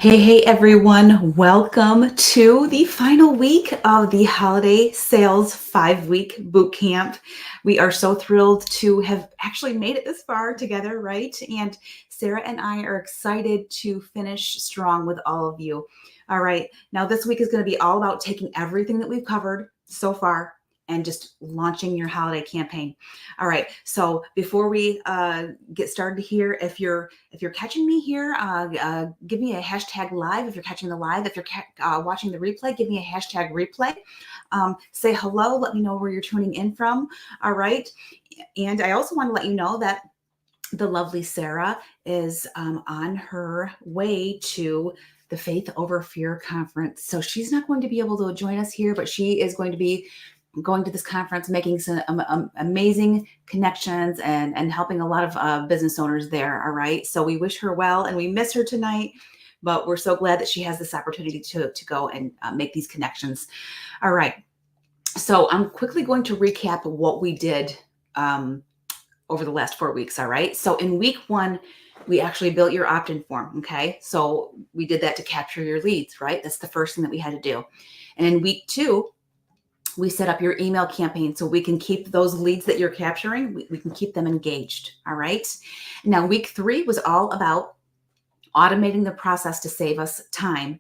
Hey everyone, welcome to the final week of the Holiday Sales 5-week bootcamp. We are so thrilled to have actually made it this far together, right? And Sarah and I are excited to finish strong with all of you. All right, now this week is going to be all about taking everything that we've covered so far and just launching your holiday campaign. All right, so before we get started here, if you're catching me here, give me a hashtag live. If you're catching the live, if you're watching the replay, give me a hashtag replay. Say hello. Let me know where you're tuning in from. All right, and I also want to let you know that the lovely Sarah is on her way to the Faith Over Fear conference. So she's not going to be able to join us here, but she is going to be going to this conference, making some amazing connections and helping a lot of business owners there. All right. So we wish her well and we miss her tonight, but we're so glad that she has this opportunity to go and make these connections. All right. So I'm quickly going to recap what we did over the last 4 weeks. All right. So in week 1, we actually built your opt-in form. Okay. So we did that to capture your leads, right? That's the first thing that we had to do. And in week 2, we set up your email campaign so we can keep those leads that you're capturing, we can keep them engaged. All right. Now, week 3 was all about automating the process to save us time.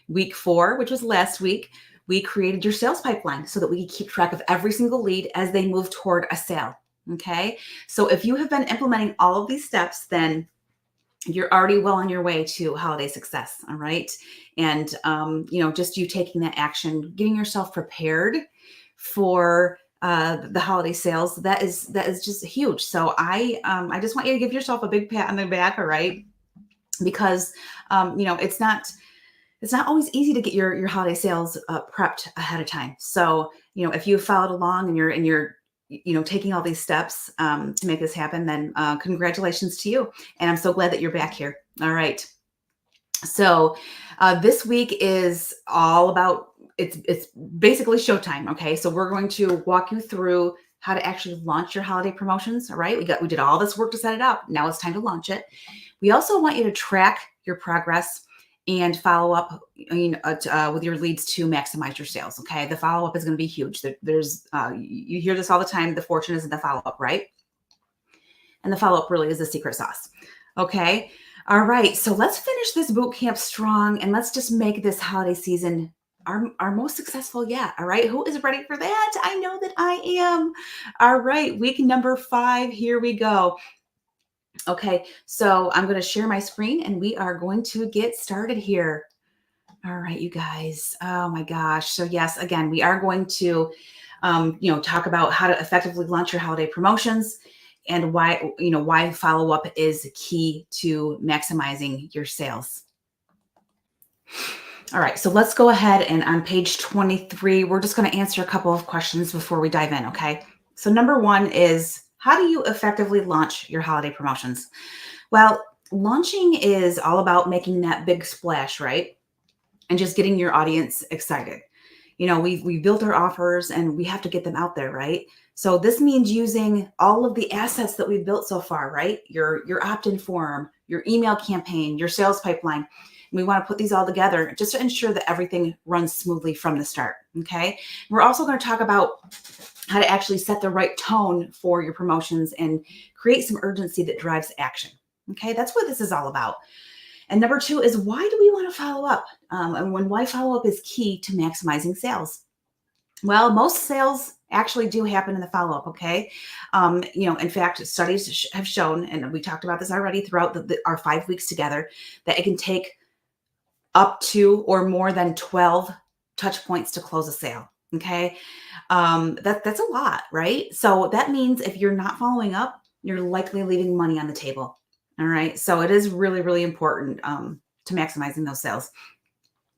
Week 4, which was last week, we created your sales pipeline so that we can keep track of every single lead as they move toward a sale. Okay. So if you have been implementing all of these steps, then you're already well on your way to holiday success. All right. And, just you taking that action, getting yourself prepared for the holiday sales, that is just huge. So I just want you to give yourself a big pat on the back. All right. Because, it's not always easy to get your holiday sales prepped ahead of time. So, if you followed along and you're taking all these steps to make this happen, then congratulations to you. And I'm so glad that you're back here. All right. So this week is all about, it's basically showtime. Okay. So we're going to walk you through how to actually launch your holiday promotions. All right. We did all this work to set it up. Now it's time to launch it. We also want you to track your progress and follow up with your leads to maximize your sales. Okay. The follow-up is going to be huge. There's you hear this all the time. The fortune is in the follow-up, right? And the follow-up really is the secret sauce. Okay. All right. So let's finish this boot camp strong and let's just make this holiday season our most successful yet. All right. Who is ready for that? I know that I am. All right. Week number 5. Here we go. Okay. So I'm going to share my screen and we are going to get started here. All right, you guys. Oh my gosh. So yes, again, we are going to, talk about how to effectively launch your holiday promotions and why follow-up is key to maximizing your sales. All right, so let's go ahead and on page 23, we're just going to answer a couple of questions before we dive in, okay? So number 1 is, how do you effectively launch your holiday promotions? Well, launching is all about making that big splash, right? And just getting your audience excited. We've built our offers and we have to get them out there, right? So this means using all of the assets that we've built so far, right? Your opt-in form, your email campaign, your sales pipeline. And we want to put these all together just to ensure that everything runs smoothly from the start. Okay. We're also going to talk about how to actually set the right tone for your promotions and create some urgency that drives action. Okay. That's what this is all about. And number 2 is, why do we want to follow up? And why follow up is key to maximizing sales. Well, most sales actually do happen in the follow-up. Okay. In fact, studies have shown, and we talked about this already throughout our 5 weeks together, that it can take up to or more than 12 touch points to close a sale. Okay. That's a lot, right? So that means if you're not following up, you're likely leaving money on the table. All right. So it is really, really important to maximizing those sales.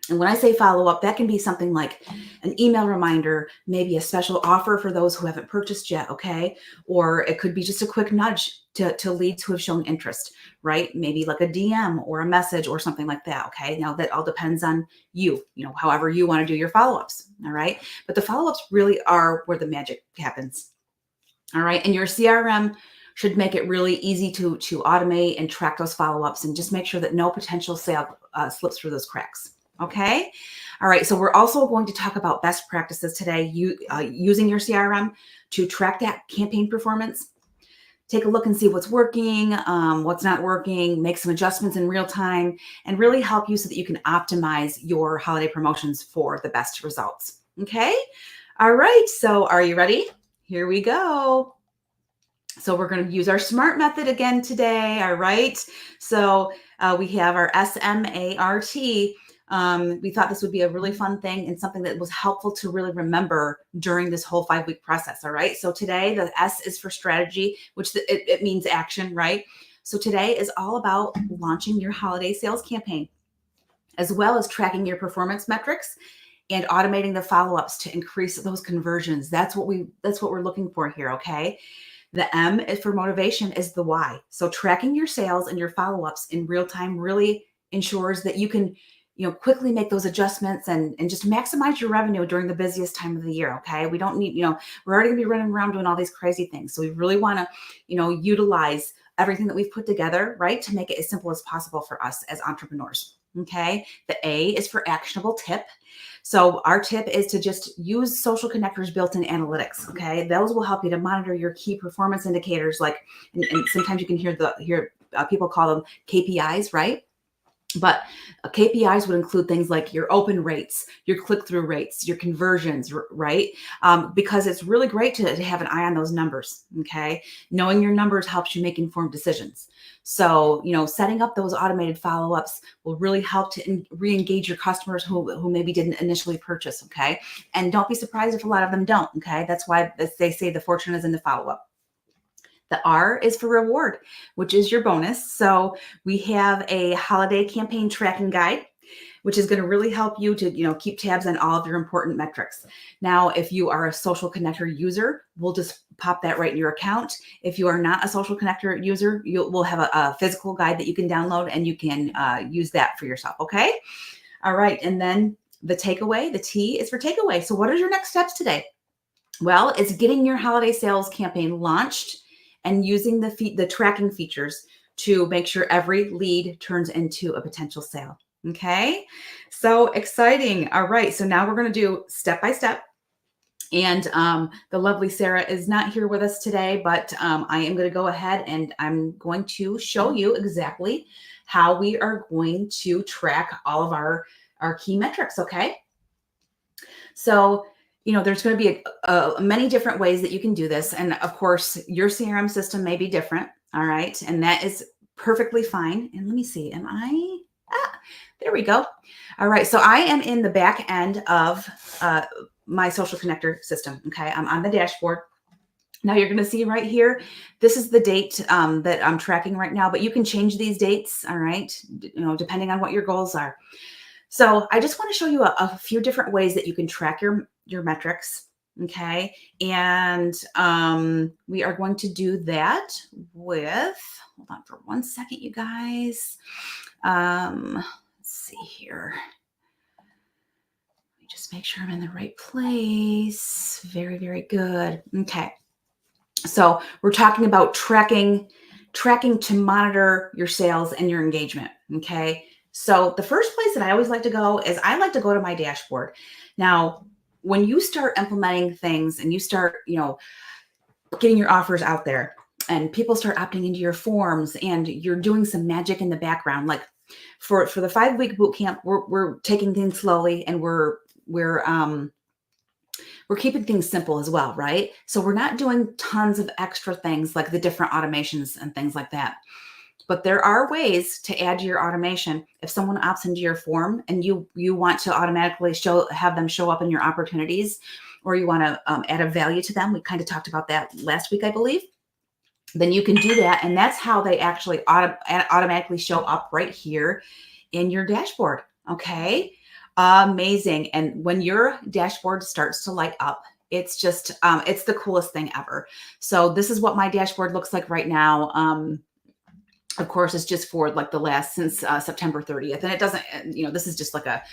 And when I say follow up, that can be something like an email reminder, maybe a special offer for those who haven't purchased yet. Okay. Or it could be just a quick nudge to leads who have shown interest, right? Maybe like a DM or a message or something like that. Okay. Now that all depends on you, however you want to do your follow-ups. All right. But the follow-ups really are where the magic happens. All right. And your CRM should make it really easy to automate and track those follow-ups and just make sure that no potential sale slips through those cracks. Okay. All right. So we're also going to talk about best practices today, using your CRM to track that campaign performance. Take a look and see what's working, what's not working, make some adjustments in real time, and really help you so that you can optimize your holiday promotions for the best results. Okay. All right. So are you ready? Here we go. So we're going to use our SMART method again today. All right. So we have our SMART. We thought this would be a really fun thing and something that was helpful to really remember during this whole 5-week process. All right. So today the S is for strategy, which it means action, right? So today is all about launching your holiday sales campaign, as well as tracking your performance metrics and automating the follow-ups to increase those conversions. That's what we're looking for here. Okay. The M is for motivation, is the why. So tracking your sales and your follow-ups in real time really ensures that you can, quickly make those adjustments and just maximize your revenue during the busiest time of the year. Okay. We don't need, we're already gonna be running around doing all these crazy things. So we really want to, utilize everything that we've put together, right, to make it as simple as possible for us as entrepreneurs. Okay. The A is for actionable tip. So our tip is to just use Social Connector's built-in analytics. Okay, those will help you to monitor your key performance indicators, like, and sometimes you can hear people call them KPIs, right? But KPIs would include things like your open rates, your click-through rates, your conversions, right? Because it's really great to have an eye on those numbers, okay? Knowing your numbers helps you make informed decisions. So, setting up those automated follow-ups will really help to re-engage your customers who maybe didn't initially purchase, okay? And don't be surprised if a lot of them don't, okay? That's why they say the fortune is in the follow-up. The R is for reward, which is your bonus. So we have a holiday campaign tracking guide, which is going to really help you to, keep tabs on all of your important metrics. Now, if you are a Social Connector user, we'll just pop that right in your account. If you are not a Social Connector user, we'll have a physical guide that you can download and you can use that for yourself. Okay. All right. And then the takeaway, the T is for takeaway. So what are your next steps today? Well, it's getting your holiday sales campaign launched and using the tracking features to make sure every lead turns into a potential sale. Okay, so exciting. All right, so now we're going to do step by step. And the lovely Sarah is not here with us today, but I am going to go ahead and I'm going to show you exactly how we are going to track all of our key metrics. Okay, so there's going to be many different ways that you can do this. And of course, your CRM system may be different. All right. And that is perfectly fine. And let me see, there we go. All right. So I am in the back end of my Social Connector system. Okay. I'm on the dashboard. Now you're going to see right here, this is the date that I'm tracking right now, but you can change these dates. All right. Depending on what your goals are. So I just want to show you a few different ways that you can track your metrics. Okay. And we are going to do that with, hold on for 1 second, you guys. Let's see here. Let me just make sure I'm in the right place. Very, very good. Okay. So we're talking about tracking to monitor your sales and your engagement. Okay. So the first place that I always like to go is I like to go to my dashboard. Now, when you start implementing things and you start, getting your offers out there and people start opting into your forms and you're doing some magic in the background, like for the 5-week boot camp, we're taking things slowly and we're keeping things simple as well, right? So we're not doing tons of extra things like the different automations and things like that. But there are ways to add to your automation. If someone opts into your form and you want to automatically have them show up in your opportunities, or you want to add a value to them, we kind of talked about that last week, I believe, then you can do that. And that's how they actually automatically show up right here in your dashboard. Okay. Amazing. And when your dashboard starts to light up, it's just, it's the coolest thing ever. So this is what my dashboard looks like right now. of course, it's just for like the last since September 30th, and it doesn't. This is just like a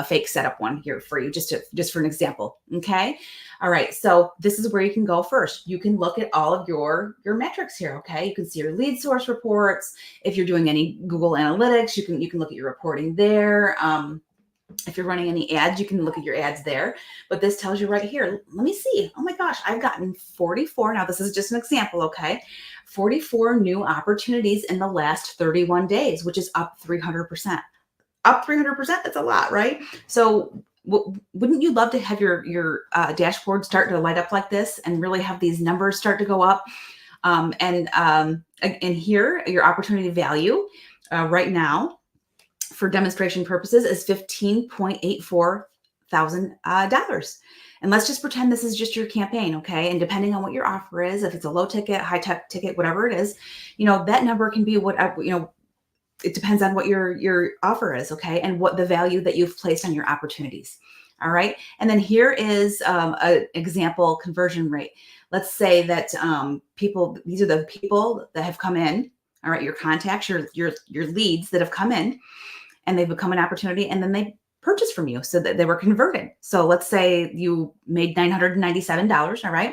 fake setup one here for you, just for an example. Okay, all right. So this is where you can go first. You can look at all of your metrics here. Okay, you can see your lead source reports. If you're doing any Google Analytics, you can look at your reporting there. If you're running any ads, you can look at your ads there. But this tells you right here. Let me see. Oh my gosh, I've gotten 44. Now, this is just an example, okay? 44 new opportunities in the last 31 days, which is up 300%. Up 300%, that's a lot, right? So wouldn't you love to have your dashboard start to light up like this and really have these numbers start to go up? And here, your opportunity value right now, for demonstration purposes, is $15.84 thousand dollars. And let's just pretend this is just your campaign, okay? And depending on what your offer is, if it's a low ticket, high tech ticket, whatever it is, that number can be whatever, it depends on what your offer is, okay? And what the value that you've placed on your opportunities. All right. And then here is an example conversion rate. Let's say that these are the people that have come in. All right, your contacts, your leads that have come in, and they've become an opportunity, and then they purchased from you, so that they were converted. So let's say you made $997, all right?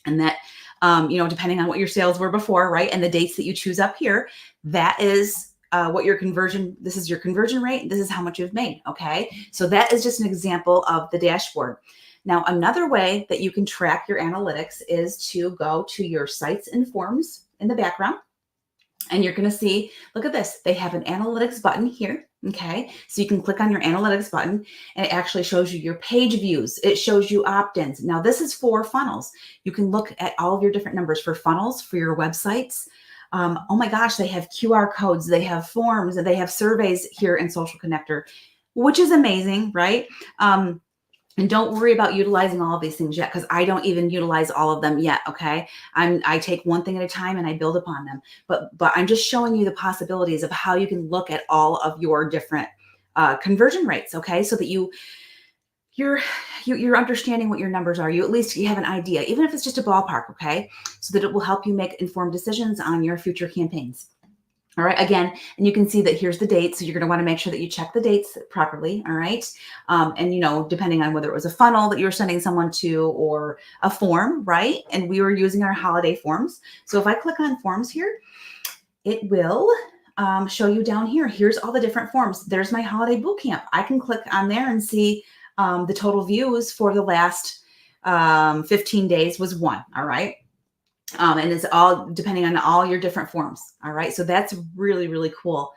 And that, depending on what your sales were before, right? And the dates that you choose up here, that is this is your conversion rate. This is how much you've made, okay? So that is just an example of the dashboard. Now, another way that you can track your analytics is to go to your sites and forms in the background. And you're going to see, look at this. They have an analytics button here. Okay. So you can click on your analytics button and it actually shows you your page views. It shows you opt-ins. Now this is for funnels. You can look at all of your different numbers for funnels for your websites. Oh my gosh, they have QR codes, they have forms, and they have surveys here in Social Connector, which is amazing, right? And don't worry about utilizing all of these things yet, because I don't even utilize all of them yet. Okay. I take one thing at a time and I build upon them. But I'm just showing you the possibilities of how you can look at all of your different conversion rates. Okay. So that you're understanding what your numbers are. At least you have an idea, even if it's just a ballpark. Okay. So that it will help you make informed decisions on your future campaigns. All right, again, and you can see that here's the date. So you're going to want to make sure that you check the dates properly. All right. And, depending on whether it was a funnel that you were sending someone to or a form, right? And we were using our holiday forms. So if I click on forms here, it will show you down here. Here's all the different forms. There's my holiday bootcamp. I can click on there and see the total views for the last 15 days was 1. All right. And it's all depending on all your different forms. All right. So that's really, really cool.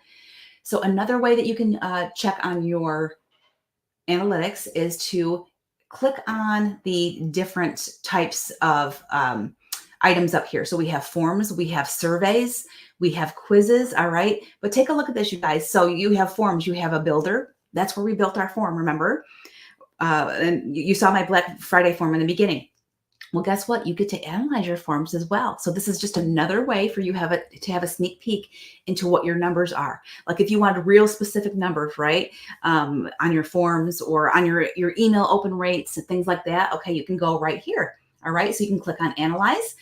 So another way that you can check on your analytics is to click on the different types of items up here. So we have forms, we have surveys, we have quizzes. All right. But take a look at this, you guys. So you have forms, you have a builder. That's where we built our form, remember? And you saw my Black Friday form in the beginning. Well, guess what? You get to analyze your forms as well. So this is just another way for you to have a sneak peek into what your numbers are. Like if you want real specific numbers, right, on your forms or on your email open rates and things like that, okay, you can go right here. All right, so you can click on Analyze.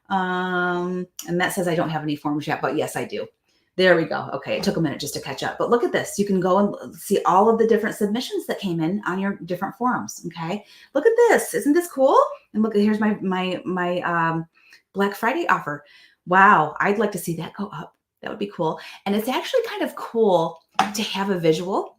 And that says I don't have any forms yet, but yes, I do. There we go. Okay, it took a minute just to catch up. But look at this. You can go and see all of the different submissions that came in on your different forums. Okay, look at this. Isn't this cool? And look, here's my Black Friday offer. Wow, I'd like to see that go up. That would be cool. And it's actually kind of cool to have a visual,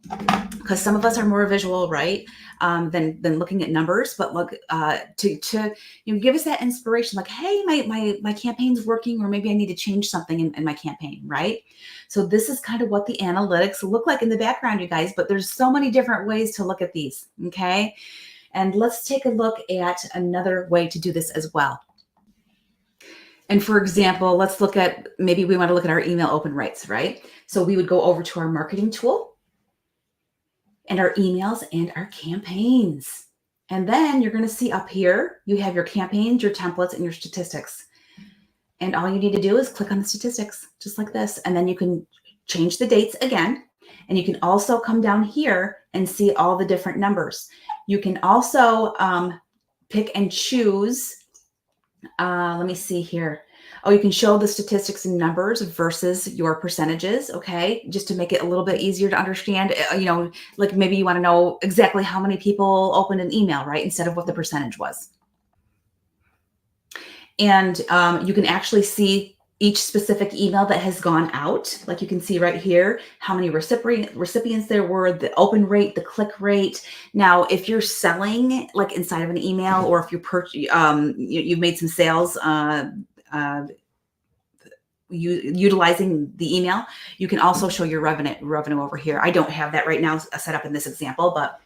because some of us are more visual, right, than looking at numbers. But look, to give us that inspiration, like, hey, my campaign's working, or maybe I need to change something in my campaign, right? So this is kind of what the analytics look like in the background, you guys. But there's so many different ways to look at these. Okay, and let's take a look at another way to do this as well. And for example, let's look at, maybe we want to look at our email open rates, right? So we would go over to our marketing tool and our emails and our campaigns. And then you're going to see up here, you have your campaigns, your templates, and your statistics. And all you need to do is click on the statistics, just like this. And then you can change the dates again. And you can also come down here and see all the different numbers. You can also pick and choose. Let me see here. Oh, you can show the statistics and numbers versus your percentages, okay? Just to make it a little bit easier to understand, like maybe you want to know exactly how many people opened an email, right? Instead of what the percentage was. And you can actually see each specific email that has gone out. Like you can see right here, how many recipients there were, the open rate, the click rate. Now, if you're selling like inside of an email, or if you've made some sales, uh, utilizing the email, you can also show your revenue over here. I don't have that right now set up in this example, but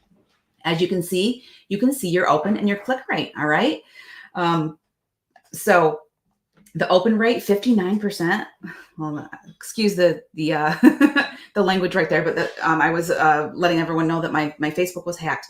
as you can see your open and your click rate. All right. So the open rate, 59%. Well, excuse the the language right there, but I was letting everyone know that my Facebook was hacked.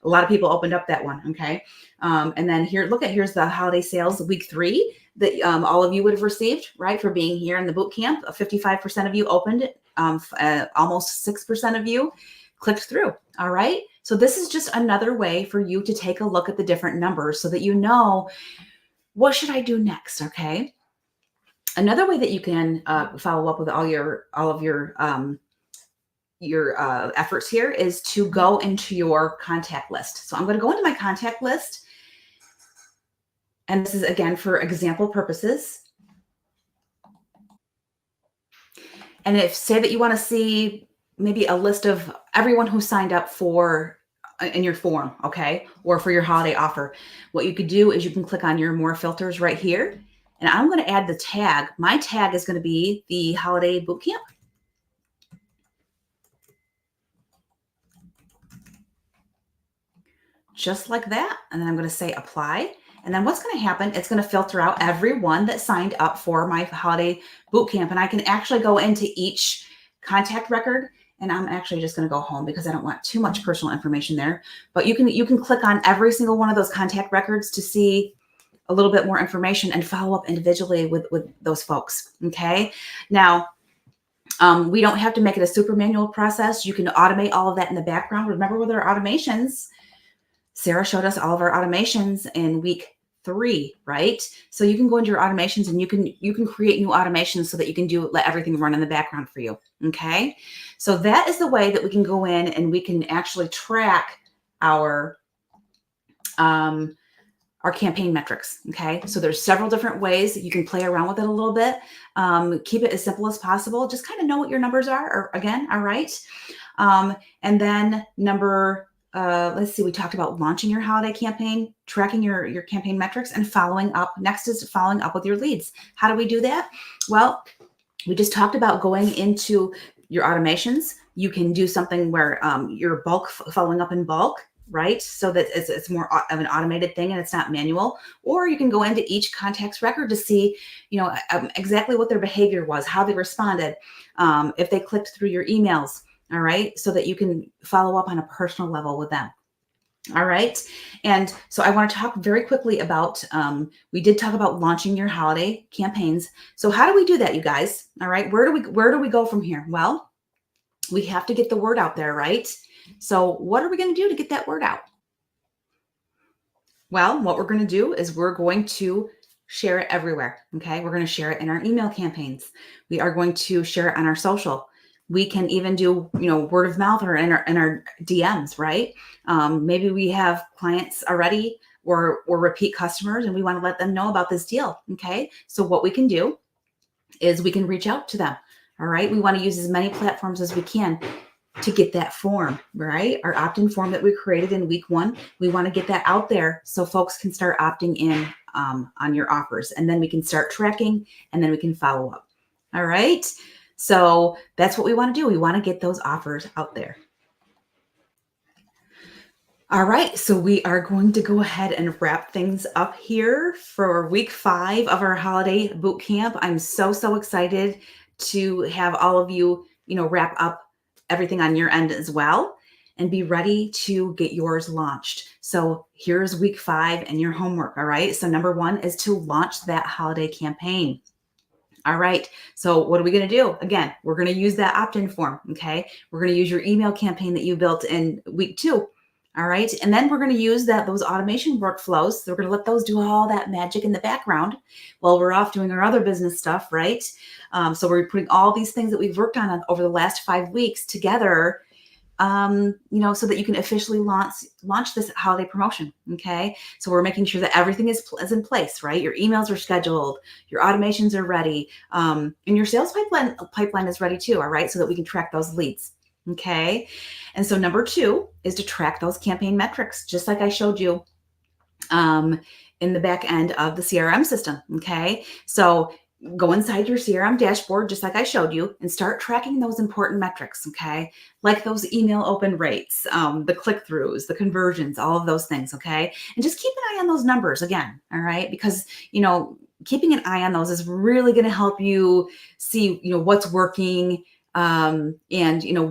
A lot of people opened up that one. Okay. And then here's the holiday sales week 3 that all of you would have received, right? For being here in the boot camp. 55% of you opened it. Almost 6% of you clicked through. All right. So this is just another way for you to take a look at the different numbers so that you know, what should I do next? Okay. Another way that you can follow up with all of your efforts here is to go into your contact list. So I'm going to go into my contact list, and this is again for example purposes. And if say that you want to see maybe a list of everyone who signed up for in your form, okay, or for your holiday offer, what you could do is you can click on your more filters right here, and I'm going to add the tag. My tag is going to be the Holiday Bootcamp. Just like that. And then I'm going to say apply. And then what's going to happen, it's going to filter out everyone that signed up for my holiday bootcamp. And I can actually go into each contact record. And I'm actually just going to go home because I don't want too much personal information there. But you can click on every single one of those contact records to see a little bit more information and follow up individually with those folks. Okay. Now, we don't have to make it a super manual process. You can automate all of that in the background. Remember, with our automations, Sarah showed us all of our automations in week 3, right? So you can go into your automations and you can create new automations so that you can let everything run in the background for you. Okay. So that is the way that we can go in and we can actually track our campaign metrics. Okay. So there's several different ways that you can play around with it a little bit. Keep it as simple as possible. Just kind of know what your numbers are, or again, all right. And then let's see, we talked about launching your holiday campaign, tracking your campaign metrics, and following up. Next is following up with your leads. How do we do that? Well, we just talked about going into your automations. You can do something where you're following up in bulk, right? So that it's more of an automated thing and it's not manual. Or you can go into each contact's record to see, exactly what their behavior was, how they responded, if they clicked through your emails. All right. So that you can follow up on a personal level with them. All right. And so I want to talk very quickly about, we did talk about launching your holiday campaigns. So how do we do that, you guys? All right. Where do we go from here? Well, we have to get the word out there, right? So what are we going to do to get that word out? Well, what we're going to do is we're going to share it everywhere. Okay. We're going to share it in our email campaigns. We are going to share it on our social. We can even do, word of mouth or in our DMs, right? Maybe we have clients already or repeat customers and we want to let them know about this deal. Okay. So what we can do is we can reach out to them. All right. We want to use as many platforms as we can to get that form, right? Our opt-in form that we created in week 1. We want to get that out there so folks can start opting in on your offers. And then we can start tracking and then we can follow up. All right. So that's what we want to do. We want to get those offers out there. All right. So we are going to go ahead and wrap things up here for week 5 of our holiday boot camp. I'm so excited to have all of you, wrap up everything on your end as well and be ready to get yours launched. So here's week 5 and your homework. All right. So number 1 is to launch that holiday campaign. All right. So what are we going to do? Again, we're going to use that opt-in form. Okay. We're going to use your email campaign that you built in week 2. All right. And then we're going to use those automation workflows. So we're going to let those do all that magic in the background while we're off doing our other business stuff, right? So we're putting all these things that we've worked on over the last 5 weeks together, so that you can officially launch this holiday promotion. Okay. So we're making sure that everything is in place, right? Your emails are scheduled, your automations are ready, and your sales pipeline is ready too. All right. So that we can track those leads. Okay. And so number 2 is to track those campaign metrics, just like I showed you in the back end of the CRM system. Okay. So go inside your CRM dashboard, just like I showed you, and start tracking those important metrics. Okay. Like those email open rates, the click-throughs, the conversions, all of those things. Okay. And just keep an eye on those numbers again. All right. Because, keeping an eye on those is really going to help you see, what's working, and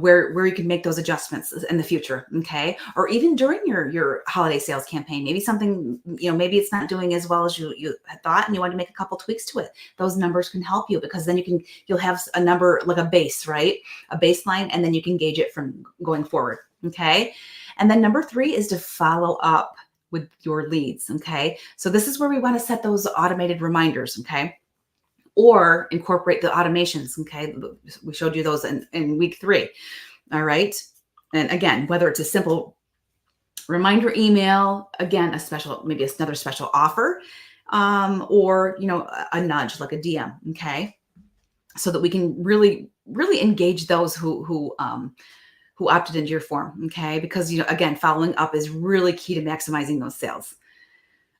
where you can make those adjustments in the future. Okay. Or even during your holiday sales campaign, maybe something, maybe it's not doing as well as you had thought, and you want to make a couple tweaks to it. Those numbers can help you, because then you'll have a number, like a base, right? A baseline, and then you can gauge it from going forward. Okay. And then number 3 is to follow up with your leads. Okay. So this is where we want to set those automated reminders. Okay. Or incorporate the automations. Okay. We showed you those in week 3. All right. And again, whether it's a simple reminder email, again, maybe another special offer, or, a nudge, like a DM. Okay. So that we can really, really engage those who opted into your form. Okay. Because, again, following up is really key to maximizing those sales.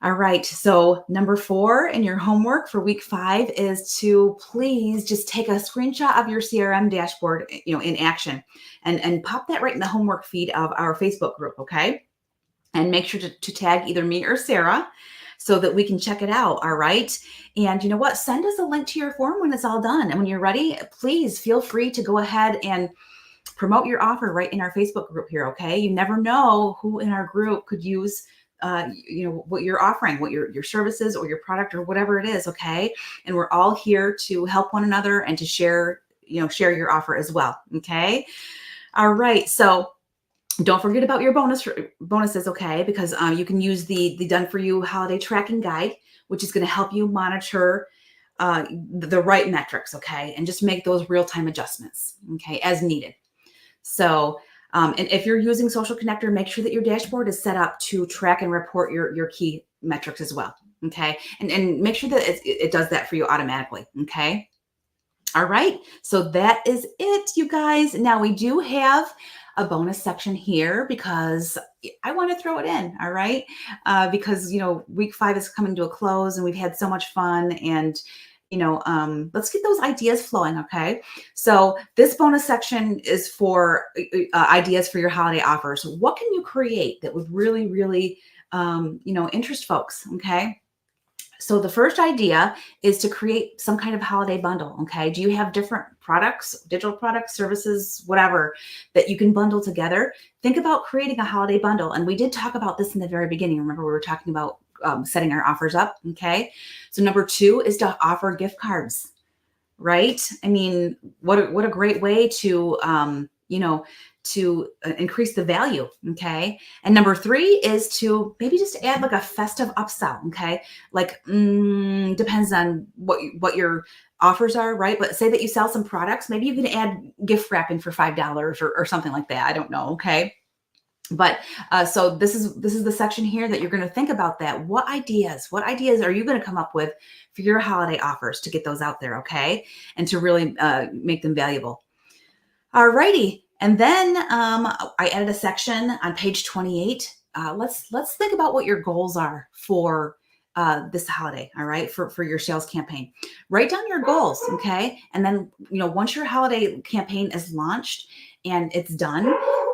All right. So number 4 in your homework for week 5 is to please just take a screenshot of your CRM dashboard, in action, and pop that right in the homework feed of our Facebook group. Okay. And make sure to tag either me or Sarah so that we can check it out. All right. And you know what? Send us a link to your form when it's all done. And when you're ready, please feel free to go ahead and promote your offer right in our Facebook group here. Okay. You never know who in our group could use what you're offering, what your services or your product or whatever it is. Okay. And we're all here to help one another and to share your offer as well. Okay. All right. So don't forget about your bonuses. Okay. Because you can use the Done For You holiday tracking guide, which is going to help you monitor the right metrics. Okay. And just make those real-time adjustments. Okay. As needed. So, and if you're using Social Connector, make sure that your dashboard is set up to track and report your key metrics as well. Okay. And make sure that it does that for you automatically. Okay. All right. So that is it, you guys. Now we do have a bonus section here because I want to throw it in. All right. Because, week 5 is coming to a close and we've had so much fun, and let's get those ideas flowing. Okay. So this bonus section is for ideas for your holiday offers. What can you create that would really, really, interest folks? Okay. So the first idea is to create some kind of holiday bundle. Okay. Do you have different products, digital products, services, whatever that you can bundle together? Think about creating a holiday bundle. And we did talk about this in the very beginning. Remember, we were talking about setting our offers up. Okay. So number 2 is to offer gift cards, right? I mean, what a great way to, to increase the value. Okay. And number 3 is to maybe just add like a festive upsell. Okay. Like, depends on what your offers are, right? But say that you sell some products, maybe you can add gift wrapping for $5 or something like that. I don't know. Okay. But so this is the section here that you're going to think about that. What ideas are you going to come up with for your holiday offers to get those out there? Okay. And to really make them valuable. All righty. And then I added a section on page 28. Let's think about what your goals are for this holiday. All right. For your sales campaign, write down your goals. Okay. And then, once your holiday campaign is launched and it's done,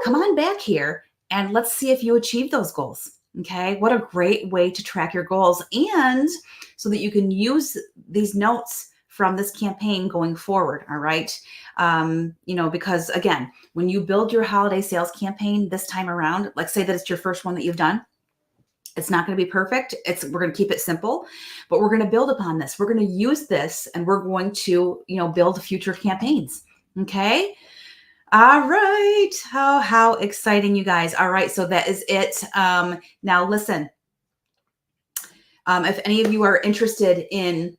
come on back here and let's see if you achieve those goals. Okay. What a great way to track your goals, and so that you can use these notes from this campaign going forward. All right. Because again, when you build your holiday sales campaign this time around, like say that it's your first one that you've done, it's not going to be perfect. We're going to keep it simple, but we're going to build upon this. We're going to use this, and we're going to, build future campaigns. Okay. All right. How exciting, you guys. All right. So that is it. Now listen, if any of you are interested in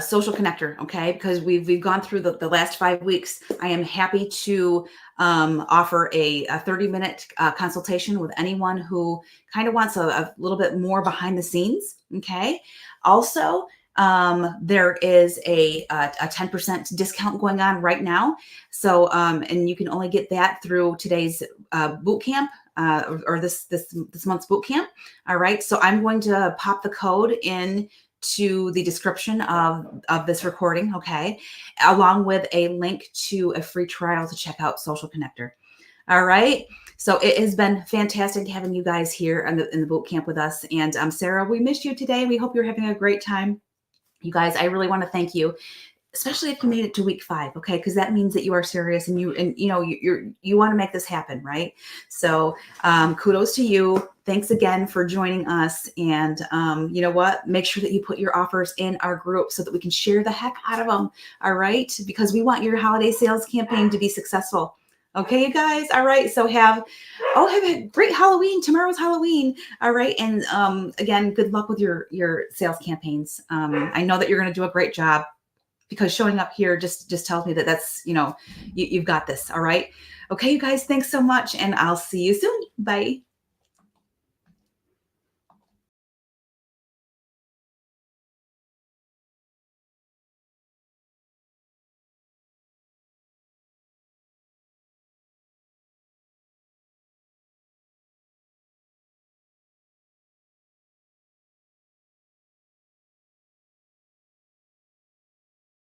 social connector, okay, because we've gone through the last 5 weeks, I am happy to offer a 30-minute consultation with anyone who kind of wants a little bit more behind the scenes. Okay. Also, there is a 10% discount going on right now. So, and you can only get that through today's boot camp. Or this month's boot camp. All right. So I'm going to pop the code in to the description of this recording, okay, along with a link to a free trial to check out Social Connector. All right. So it has been fantastic having you guys here in the boot camp with us. And Sarah, we missed you today. We hope you're having a great time. You guys, I really want to thank you, especially if you made it to week 5, okay, because that means that you are serious and you want to make this happen, right? So kudos to you. Thanks again for joining us. And you know what, make sure that you put your offers in our group so that we can share the heck out of them. All right, because we want your holiday sales campaign to be successful. Okay, you guys. All right. So have a great Halloween. Tomorrow's Halloween. All right. And again, good luck with your sales campaigns. I know that you're going to do a great job, because showing up here just tells me that that's, you've got this. All right. Okay, you guys, thanks so much. And I'll see you soon. Bye.